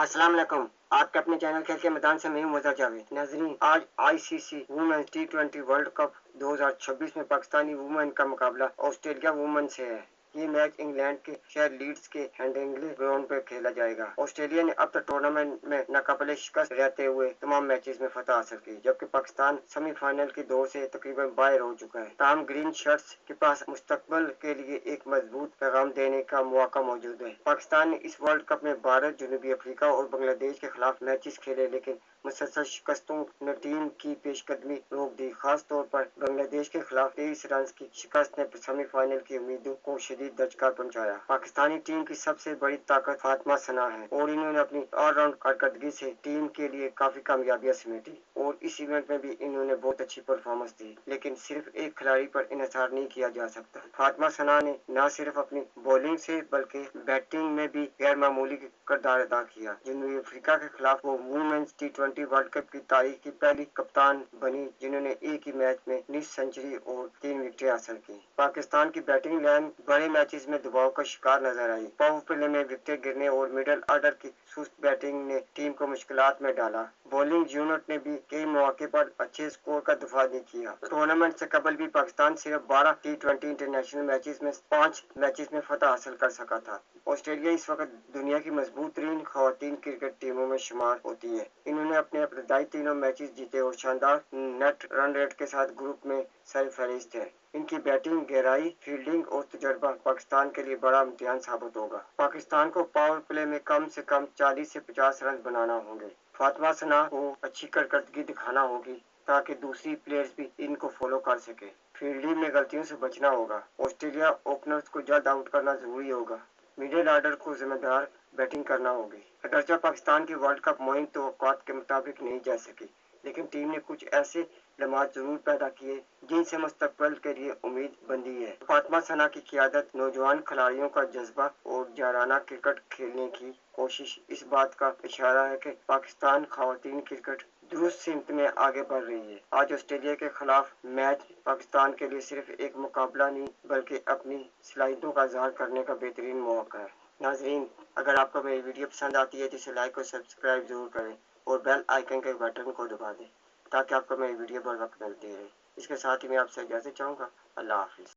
अस्सलाम वालेकुम। आपके अपने चैनल खेल के मैदान से मैं हूं मुज़फ़्फ़र जावेद। नाज़रीन, आज आईसीसी वुमेन्स टी20 वर्ल्ड कप 2026 में पाकिस्तानी वुमेन का मुकाबला ऑस्ट्रेलिया वुमेन से है। ये मैच इंग्लैंड के शहर लीड्स के हेडिंग्ले ग्राउंड पर खेला जाएगा। ऑस्ट्रेलिया ने अब तक टूर्नामेंट में नाकाबिले शिकस्त रहते हुए तमाम मैचेस में फतह हासिल की, जबकि पाकिस्तान सेमीफाइनल की दौर से तकरीबन बाहर हो चुका है। ताहम ग्रीन शर्ट्स के पास मुस्तकबिल के लिए एक मजबूत पैगाम देने का मौका मौजूद है। पाकिस्तान ने इस वर्ल्ड कप में भारत, जनूबी अफ्रीका और बांग्लादेश के खिलाफ मैचेस खेले, लेकिन मुसलसल शिकस्तों ने टीम की पेशकदमी रोक दी। खास तौर पर बांग्लादेश के खिलाफ 23 रन की शिकस्त ने सेमीफाइनल की उम्मीदों को शदीद दचका पहुंचाया। पाकिस्तानी टीम की सबसे बड़ी ताकत फातिमा सना है और इन्होंने अपनी ऑलराउंड कारकर्दगी से टीम के लिए काफी कामयाबियां समेटी और इस इवेंट में भी इन्होंने बहुत अच्छी परफॉर्मेंस दी। लेकिन सिर्फ एक खिलाड़ी पर इन्हिसार नहीं किया जा सकता। फातिमा सना ने न सिर्फ अपनी बॉलिंग से बल्कि बैटिंग में भी गैर मामूली किरदार अदा किया। जनूबी अफ्रीका के खिलाफ वो वुमेन्स टी20 वर्ल्ड कप की तारीख की पहली कप्तान बनी जिन्होंने एक ही मैच में 19 सेंचुरी और 3 विकेटें हासिल की। पाकिस्तान की बैटिंग लाइन बड़े मैचेस में दबाव का शिकार नजर आई। पावर प्ले में विकेट गिरने और मिडिल ऑर्डर की सुस्त बैटिंग ने टीम को मुश्किलात में डाला। बॉलिंग यूनिट ने भी कई मौके पर अच्छे स्कोर का दफा नहीं किया। टूर्नामेंट से कबल भी पाकिस्तान सिर्फ 12 टी20 इंटरनेशनल मैचेस में 5 मैचेस में फतह हासिल कर सका था। ऑस्ट्रेलिया इस वक्त दुनिया की मजबूत तरीन खवातीन क्रिकेट टीमों में शुमार होती है। इन्होंने अपने अब्तदाई तीनों मैचेस जीते और शानदार नेट रन रेट के साथ ग्रुप में सरफहरिस्त है। इनकी बैटिंग, गहराई, फील्डिंग और तजर्बा पाकिस्तान के लिए बड़ा इम्तिहान साबित होगा। पाकिस्तान को पावर प्ले में कम से कम 40 से 50 रन बनाना होंगे। फातिमा सना को अच्छी कारकर्दगी दिखाना होगी ताकि दूसरी प्लेयर्स भी इनको फॉलो कर सके। फील्डिंग में गलतियों से बचना होगा। ऑस्ट्रेलिया ओपनर्स को जल्द आउट करना जरूरी होगा। मिडिल ऑर्डर को जिम्मेदार बैटिंग करना होगी। अगरचे पाकिस्तान की वर्ल्ड कप मुहिम तवक्कुआत के मुताबिक नहीं जा सकी, लेकिन टीम ने कुछ ऐसे लम्हात जरूर पैदा किए जिनसे मुस्तकबिल के लिए उम्मीद बंधी है। फातिमा सना की क़ियादत, नौजवान खिलाड़ियों का जज्बा और जाराना क्रिकेट खेलने की कोशिश इस बात का इशारा है कि पाकिस्तान खवातीन क्रिकेट दुरुस्त सिमत में आगे बढ़ रही है। आज ऑस्ट्रेलिया के खिलाफ मैच पाकिस्तान के लिए सिर्फ एक मुकाबला नहीं बल्कि अपनी सलाहियतों का इजहार करने का बेहतरीन मौका है। नाजरीन, अगर आपको मेरी वीडियो पसंद आती है तो इसे लाइक और सब्सक्राइब जरूर करें और बेल आइकन के बटन को दबा दें ताकि आपको मेरी वीडियो बर वक्त मिलती रहे। इसके साथ ही मैं आपसे इजाज़त चाहूँगा। अल्लाह हाफिज़।